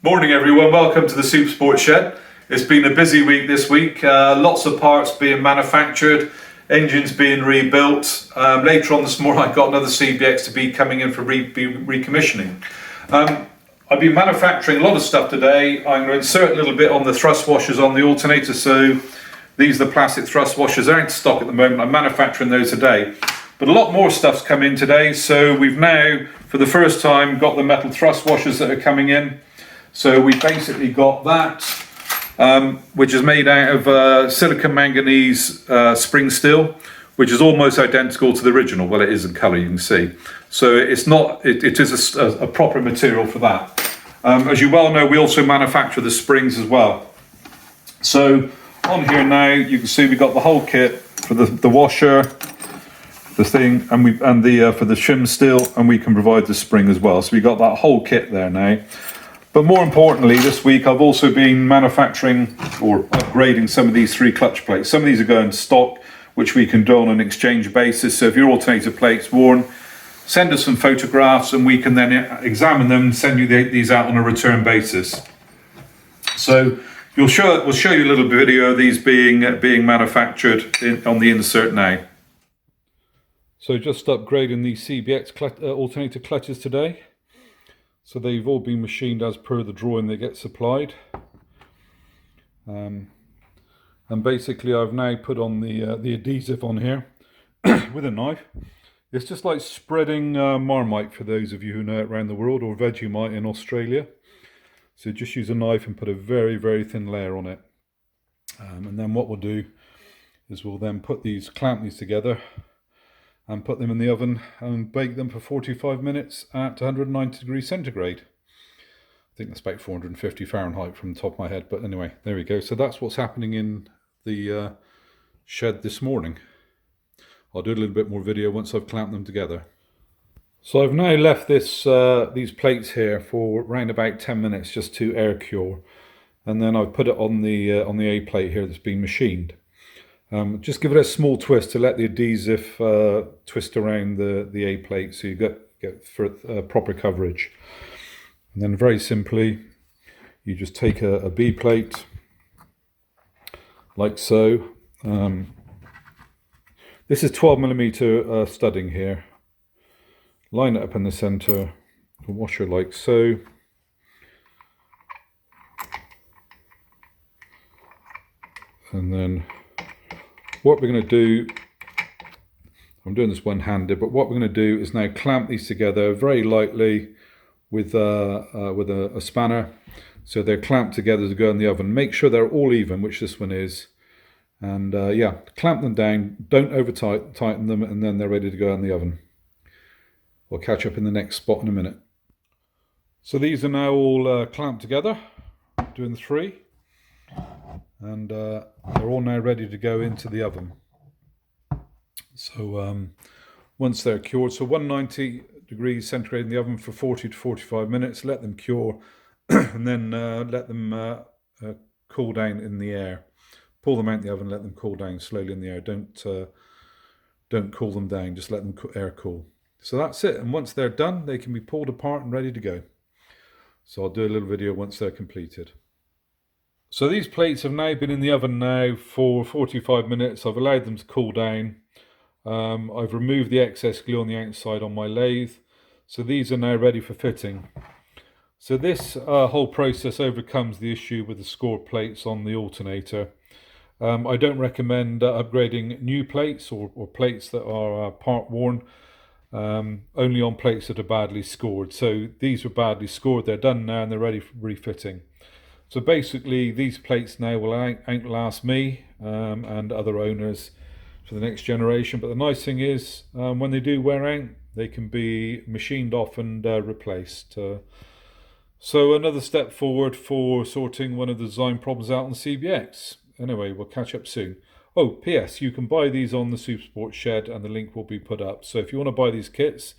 Morning everyone, welcome to the Super Sports Shed. It's been a busy week this week, lots of parts being manufactured, engines being rebuilt. Later on this morning I've got another CBX to be coming in for recommissioning. I've been manufacturing a lot of stuff today. I'm going to insert a little bit on the thrust washers on the alternator. So these are the plastic thrust washers, they're out of stock at the moment. I'm manufacturing those today. But a lot more stuff's come in today, so we've now, for the first time, got the metal thrust washers that are coming in. So we basically got that, which is made out of silicon manganese spring steel, which is almost identical to the original. Well, it is in colour, you can see. So it's not, it is a proper material for that. As you well know, we also manufacture the springs as well. So on here now, you can see we've got the whole kit for the washer, the thing, and for the shim steel, and we can provide the spring as well. So we got that whole kit there now. But more importantly, this week I've also been manufacturing or upgrading some of these 3 clutch plates. Some of these are going stock, which we can do on an exchange basis. So if your alternator plate's worn, send us some photographs and we can then examine them and send you these out on a return basis. So we'll show you a little video of these being manufactured on the insert now. So just upgrading the CBX alternator clutches today. So they've all been machined as per the drawing they get supplied. And basically I've now put on the adhesive on here with a knife. It's just like spreading Marmite, for those of you who know it around the world, or Vegemite in Australia. So just use a knife and put a very, very thin layer on it. And then what we'll do is we'll then clamp these together and put them in the oven and bake them for 45 minutes at 190 degrees centigrade. I think that's about 450 Fahrenheit from the top of my head, but anyway, there we go. So that's what's happening in the shed this morning. I'll do a little bit more video once I've clamped them together. So I've now left these plates here for around about 10 minutes just to air cure, and then I've put it on the A plate here that's been machined. Just give it a small twist to let the adhesive twist around the A plate so you get for proper coverage. And then very simply, you just take a B plate, like so. This is 12mm studding here. Line it up in the centre, the washer like so. And then what we're going to do, I'm doing this one-handed, but what we're going to do is now clamp these together very lightly with a spanner. So they're clamped together to go in the oven. Make sure they're all even, which this one is. And yeah, clamp them down, don't over tighten them, and then they're ready to go in the oven. We'll catch up in the next spot in a minute. So these are now all clamped together, doing 3. And they're all now ready to go into the oven. So once they're cured, so 190 degrees centigrade in the oven for 40 to 45 minutes, let them cure, and then let them cool down in the air. Pull them out of the oven, let them cool down slowly in the air. Don't cool them down, just let them air cool. So that's it, and once they're done, they can be pulled apart and ready to go. So I'll do a little video once they're completed. So these plates have now been in the oven now for 45 minutes. I've allowed them to cool down. I've removed the excess glue on the outside on my lathe. So these are now ready for fitting. So this whole process overcomes the issue with the scored plates on the alternator. I don't recommend upgrading new plates or plates that are part worn, only on plates that are badly scored. So these were badly scored, they're done now and they're ready for refitting. So basically these plates now will outlast me and other owners for the next generation. But the nice thing is when they do wear out, they can be machined off and replaced. So another step forward for sorting one of the design problems out on the CBX. Anyway, we'll catch up soon. Oh, PS, you can buy these on the Supersport Shed and the link will be put up. So if you want to buy these kits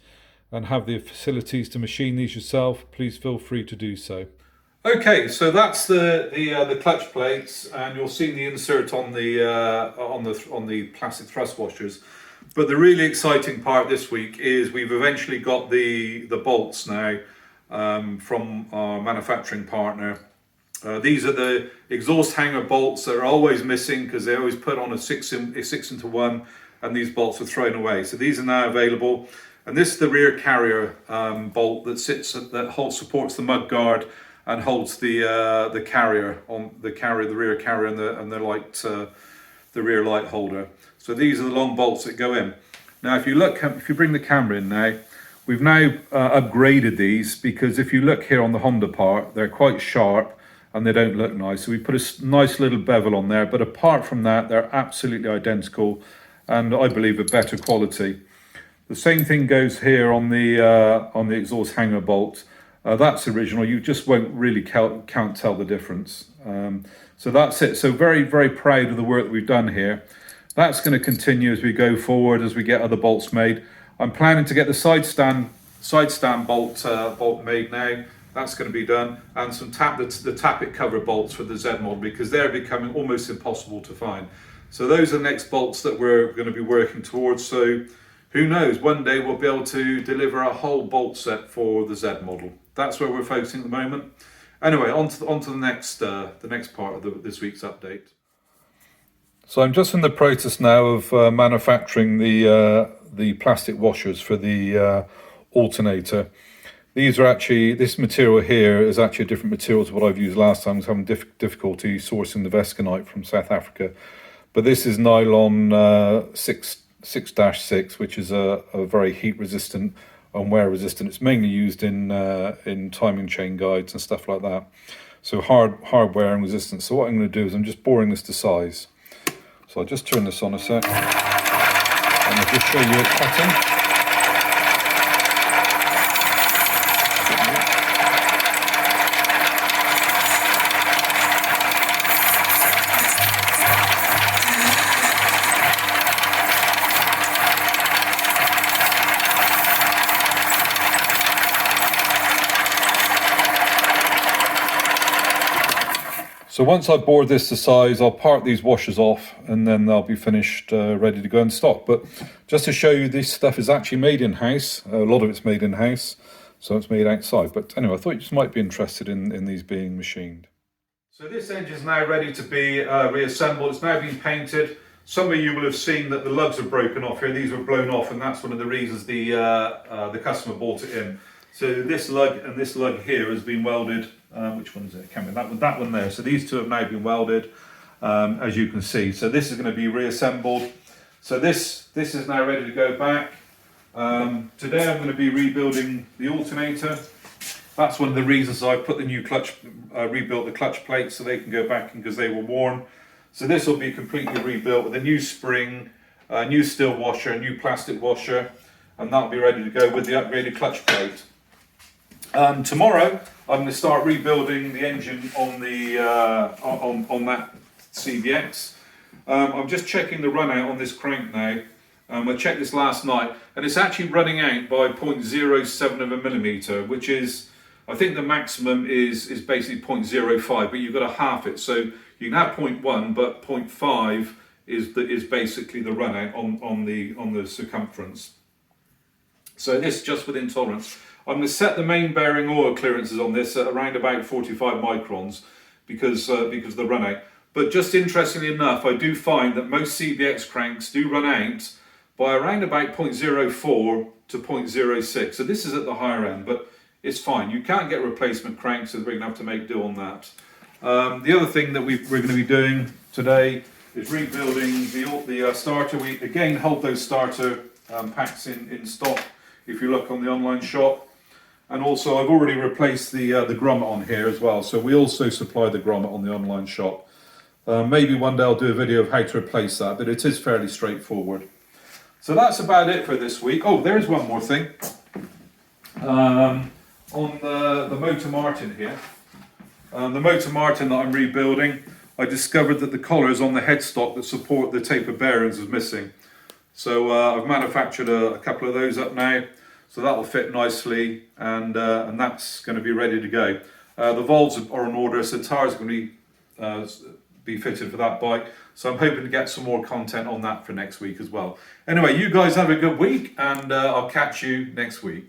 and have the facilities to machine these yourself, please feel free to do so. Okay, so that's the clutch plates, and you'll see the insert on the plastic thrust washers. But the really exciting part this week is we've eventually got the bolts now from our manufacturing partner. These are the exhaust hanger bolts that are always missing because they always put on a 6 into 1, and these bolts are thrown away. So these are now available, and this is the rear carrier bolt that supports the mud guard and holds the carrier on the rear carrier, and the rear light holder. So these are the long bolts that go in. Now, if you bring the camera in now, we've now upgraded these, because if you look here on the Honda part, they're quite sharp and they don't look nice. So we put a nice little bevel on there, but apart from that, they're absolutely identical, and I believe a better quality. The same thing goes here on the exhaust hanger bolt. That's original. You just won't really can't tell the difference. So that's it. So very, very proud of the work that we've done here. That's going to continue as we go forward, as we get other bolts made. I'm planning to get the side stand bolt made now. That's going to be done, and some the tappet cover bolts for the Z model, because they're becoming almost impossible to find. So those are the next bolts that we're going to be working towards. So who knows, one day we'll be able to deliver a whole bolt set for the Z model. That's where we're focusing at the moment. Anyway, on to the next part of this week's update. So I'm just in the process now of manufacturing the plastic washers for the alternator. This material here is actually a different material to what I've used last time. I was having difficulty sourcing the Vesconite from South Africa. But this is nylon 6-6, which is a very heat resistant and wear resistant. It's mainly used in timing chain guides and stuff like that. So hard wear and resistant. So what I'm going to do is I'm just boring this to size. So I'll just turn this on a sec, and I'll just show you it cutting. So once I've bored this to size, I'll part these washers off, and then they'll be finished, ready to go in stock. But just to show you, this stuff is actually made in-house. A lot of it's made in-house, so it's made outside. But anyway, I thought you just might be interested in these being machined. So this engine is now ready to be reassembled. It's now been painted. Some of you will have seen that the lugs are broken off here. These were blown off, and that's one of the reasons the customer bought it in. So this lug and this lug here has been welded. Which one is it? That one there. So these two have now been welded, as you can see. So this is going to be reassembled. So this is now ready to go back. Today I'm going to be rebuilding the alternator. That's one of the reasons I put the new clutch, rebuilt the clutch plates so they can go back in, because they were worn. So this will be completely rebuilt with a new spring, a new steel washer, a new plastic washer, and that'll be ready to go with the upgraded clutch plate. Tomorrow I'm going to start rebuilding the engine on the on that CBX. I'm just checking the run out on this crank now. I checked this last night, and it's actually running out by 0.07 of a millimetre, which is, I think the maximum is basically 0.05, but you've got to half it. So you can have 0.1, but 0.5 is basically the run out on the circumference. So this is just within tolerance. I'm going to set the main bearing oil clearances on this at around about 45 microns because of the run out. But just interestingly enough, I do find that most CBX cranks do run out by around about 0.04 to 0.06. So this is at the higher end, but it's fine. You can't get replacement cranks, so we're going to have to make do on that. The other thing that we're going to be doing today is rebuilding the starter. We again hold those starter packs in stock if you look on the online shop. And also I've already replaced the grommet on here as well. So we also supply the grommet on the online shop. Maybe one day I'll do a video of how to replace that, but it is fairly straightforward. So that's about it for this week. Oh, there's one more thing. On the Motor Martin here, the Motor Martin that I'm rebuilding, I discovered that the collars on the headstock that support the taper bearings was missing. So I've manufactured a couple of those up now, so that will fit nicely, and that's going to be ready to go. The valves are on order, so tires are going to be fitted for that bike. So I'm hoping to get some more content on that for next week as well. Anyway, you guys have a good week, and I'll catch you next week.